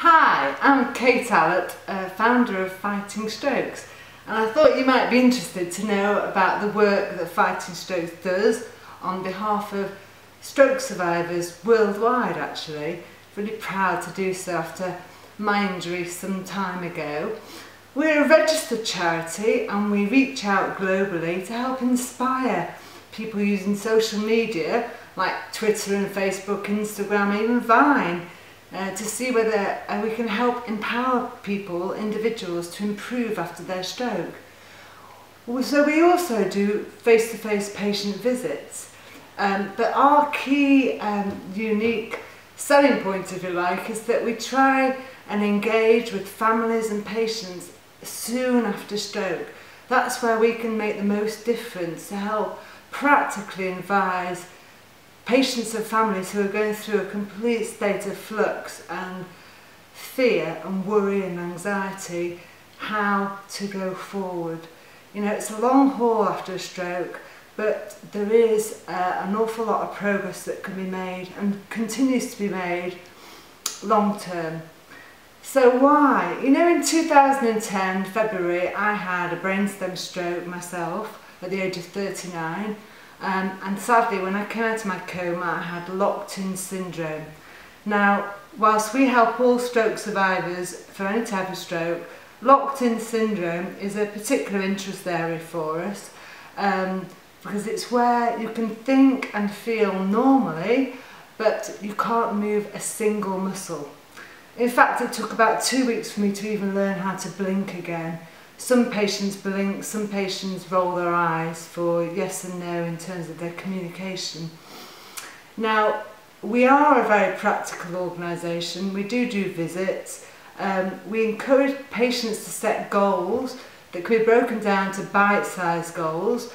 Hi, I'm Kate Allatt, founder of Fighting Strokes, and I thought you might be interested to know about the work that Fighting Strokes does on behalf of stroke survivors worldwide actually. Really proud to do so after my injury some time ago. We're a registered charity and we reach out globally to help inspire people using social media like Twitter and Facebook, Instagram, even Vine, to see whether we can help empower people, individuals, to improve after their stroke. So we also do face-to-face patient visits, but our key unique selling point, if you like, is that we try and engage with families and patients soon after stroke. That's where we can make the most difference to help practically advise patients and families who are going through a complete state of flux and fear and worry and anxiety how to go forward. You know, it's a long haul after a stroke, but there is an awful lot of progress that can be made and continues to be made long term. So why? You know, in 2010, February, I had a brainstem stroke myself at the age of 39. And sadly, when I came out of my coma, I had locked-in syndrome. Now, whilst we help all stroke survivors for any type of stroke, locked-in syndrome is a particular interest area for us because it's where you can think and feel normally, but you can't move a single muscle. In fact, it took about 2 weeks for me to even learn how to blink again. Some patients blink, some patients roll their eyes for yes and no in terms of their communication. Now, we are a very practical organisation. We do visits. We encourage patients to set goals that can be broken down to bite-sized goals.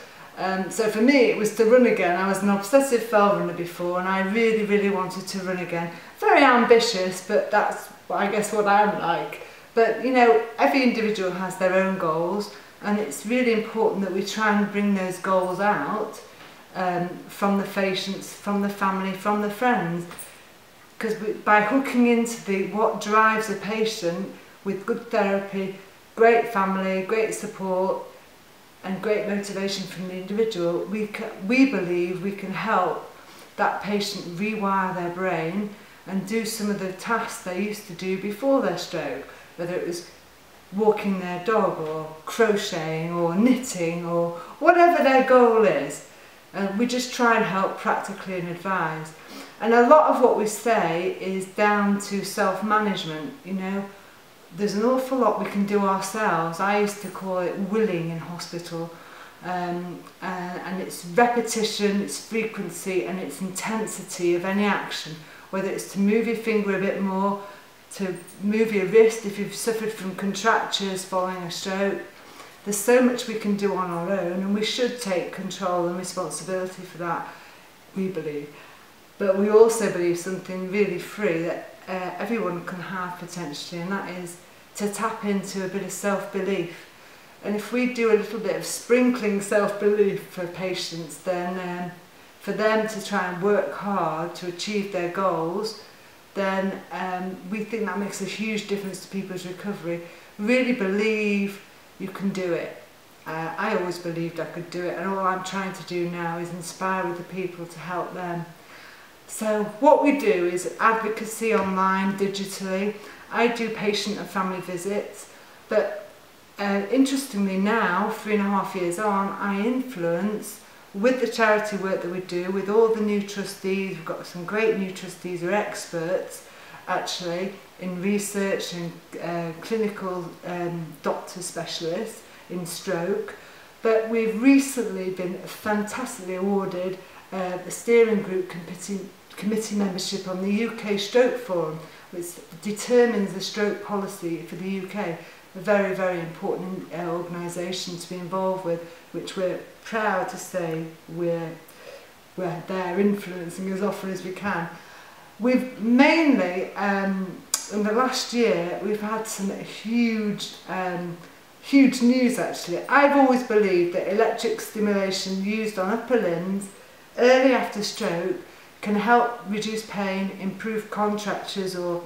So for me, it was to run again. I was an obsessive fell runner before and I really wanted to run again. Very ambitious, but that's, I guess, what I'm like. But you know, every individual has their own goals, and it's really important that we try and bring those goals out from the patients, from the family, from the friends, because by hooking into what drives a patient with good therapy, great family, great support and great motivation from the individual, we believe we can help that patient rewire their brain and do some of the tasks they used to do before their stroke, whether it was walking their dog or crocheting or knitting or whatever their goal is. We just try and help practically and advise. And a lot of what we say is down to self-management. You know, there's an awful lot we can do ourselves. I used to call it willing in hospital. And it's repetition, it's frequency and it's intensity of any action, whether it's to move your finger a bit more, to move your wrist if you've suffered from contractures following a stroke. There's so much we can do on our own, and we should take control and responsibility for that, we believe. But we also believe something really free that everyone can have potentially, and that is to tap into a bit of self-belief. And if we do a little bit of sprinkling self-belief for patients, then for them to try and work hard to achieve their goals, then we think that makes a huge difference to people's recovery. Really believe you can do it. I always believed I could do it, and all I'm trying to do now is inspire other people to help them. So what we do is advocacy online, digitally. I do patient and family visits, but interestingly now, 3.5 years on, I influence with the charity work that we do, with all the new trustees. We've got some great new trustees who are experts actually in research and clinical doctor specialists in stroke. But we've recently been fantastically awarded the Steering Group committee membership on the UK Stroke Forum, which determines the stroke policy for the UK. A very important organisation to be involved with, which we're proud to say we're there influencing as often as we can. We've mainly, in the last year, we've had some huge news actually. I've always believed that electric stimulation used on upper limbs early after stroke can help reduce pain, improve contractures or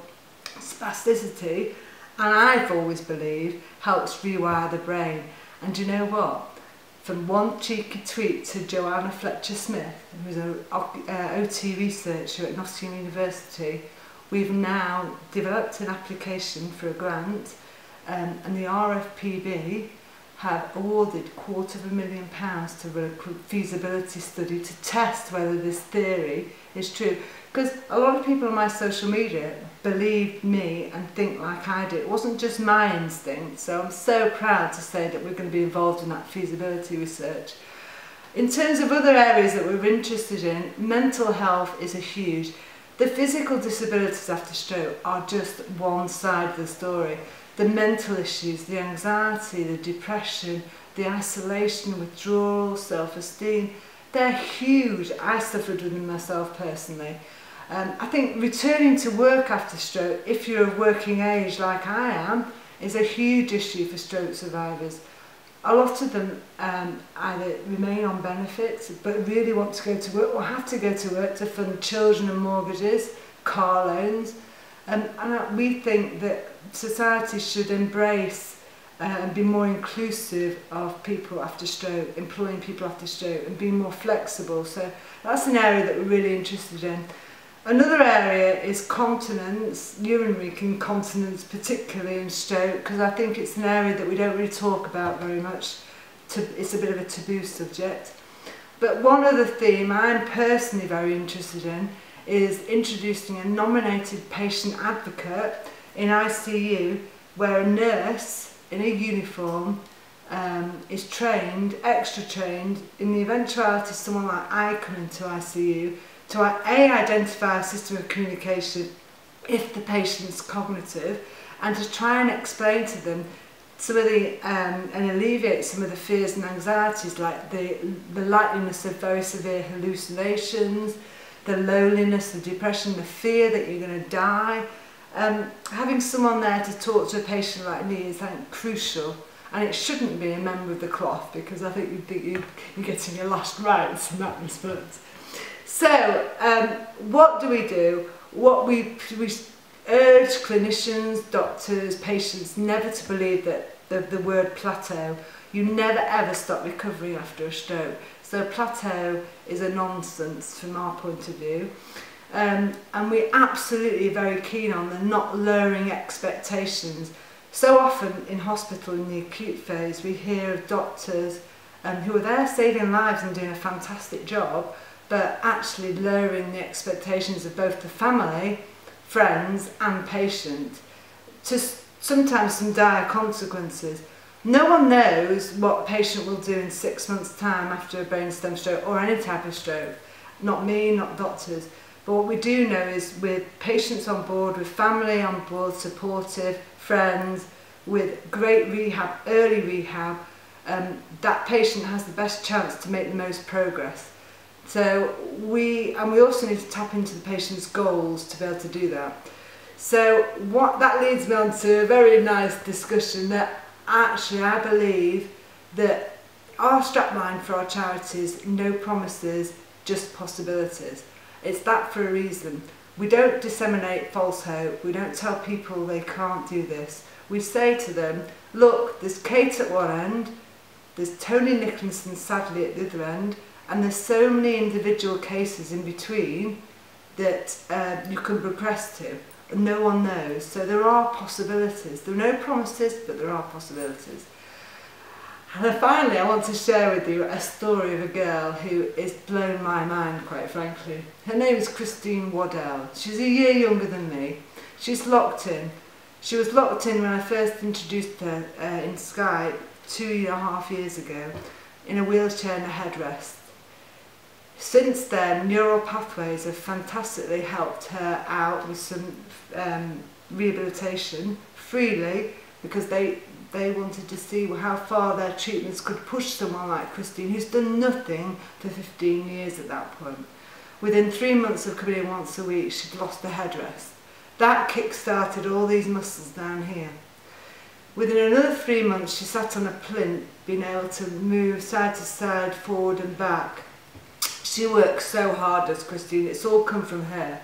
spasticity, and I've always believed helps rewire the brain. And do you know what? From one cheeky tweet to Joanna Fletcher-Smith, who's an OT researcher at Nottingham University, we've now developed an application for a grant, and the RFPB have awarded £250,000 to run a feasibility study to test whether this theory is true. Because a lot of people on my social media believe me and think like I do. It wasn't just my instinct, so I'm so proud to say that we're going to be involved in that feasibility research. In terms of other areas that we're interested in, mental health is a huge. The physical disabilities after stroke are just one side of the story. The mental issues, the anxiety, the depression, the isolation, withdrawal, self-esteem, they're huge. I suffered with them myself personally. I think returning to work after stroke, if you're of working age like I am, is a huge issue for stroke survivors. A lot of them either remain on benefits but really want to go to work or have to go to work to fund children and mortgages, car loans. And we think that society should embrace and be more inclusive of people after stroke, employing people after stroke and being more flexible. So that's an area that we're really interested in. Another area is continence, urinary incontinence, particularly in stroke, because I think it's an area that we don't really talk about very much. It's a bit of a taboo subject. But one other theme I'm personally very interested in is introducing a nominated patient advocate in ICU, where a nurse in a uniform is trained, extra trained, in the eventuality someone like I come into ICU, to identify a system of communication if the patient's cognitive, and to try and explain to them some of the and alleviate some of the fears and anxieties, like the likeliness of very severe hallucinations, the loneliness, the depression, the fear that you're going to die. Having someone there to talk to a patient like me is crucial, and it shouldn't be a member of the cloth, because I think you'd think you're getting your last rites in that respect. So, what do? What we urge clinicians, doctors, patients never to believe that the word plateau. You never ever stop recovering after a stroke. So plateau is a nonsense from our point of view. And we're absolutely very keen on the not lowering expectations. So often in hospital in the acute phase we hear of doctors who are there saving lives and doing a fantastic job, but actually lowering the expectations of both the family, friends and patient, to sometimes some dire consequences. No one knows what a patient will do in 6 months' time after a brainstem stroke or any type of stroke. Not me, not doctors. But what we do know is, with patients on board, with family on board, supportive, friends, with great rehab, early rehab, that patient has the best chance to make the most progress. So we also need to tap into the patient's goals to be able to do that. So that leads me on to a very nice discussion that actually I believe that our strapline for our charity is no promises, just possibilities. It's that for a reason. We don't disseminate false hope. We don't tell people they can't do this. We say to them, look, there's Kate at one end, there's Tony Nicholson sadly at the other end, and there's so many individual cases in between that you can progress to. No one knows. So there are possibilities. There are no promises, but there are possibilities. And then finally, I want to share with you a story of a girl who has blown my mind, quite frankly. Her name is Christine Waddell. She's a year younger than me. She's locked in. She was locked in when I first introduced her in Skype 2.5 years ago, in a wheelchair and a headrest. Since then, neural pathways have fantastically helped her out with some rehabilitation freely, because they wanted to see how far their treatments could push someone like Christine, who's done nothing for 15 years at that point. Within 3 months of coming in once a week, she'd lost the headrest. That kick-started all these muscles down here. Within another 3 months, she sat on a plinth, being able to move side to side, forward and back. She works so hard, does Christine. It's all come from her.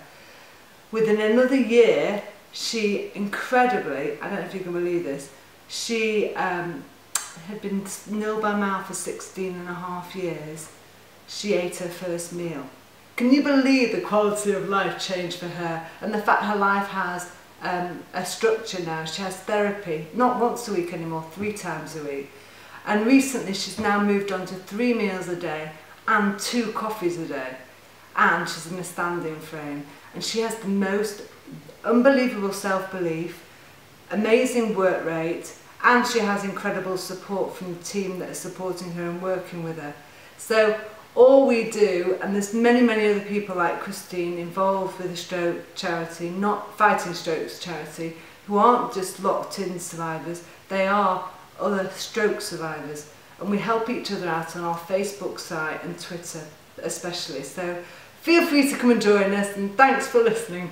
Within another year, she incredibly, I don't know if you can believe this, she had been nil by mouth for 16.5 years. She ate her first meal. Can you believe the quality of life changed for her, and the fact her life has a structure now? She has therapy, not once a week anymore, 3 times a week. And recently she's now moved on to 3 meals a day and 2 coffees a day. And she's in a standing frame. And she has the most unbelievable self-belief, amazing work rate, and she has incredible support from the team that are supporting her and working with her. So all we do, and there's many other people like Christine involved with the stroke charity, not Fighting Strokes charity, who aren't just locked in survivors, they are other stroke survivors, and we help each other out on our Facebook site and Twitter especially. So feel free to come and join us, and thanks for listening.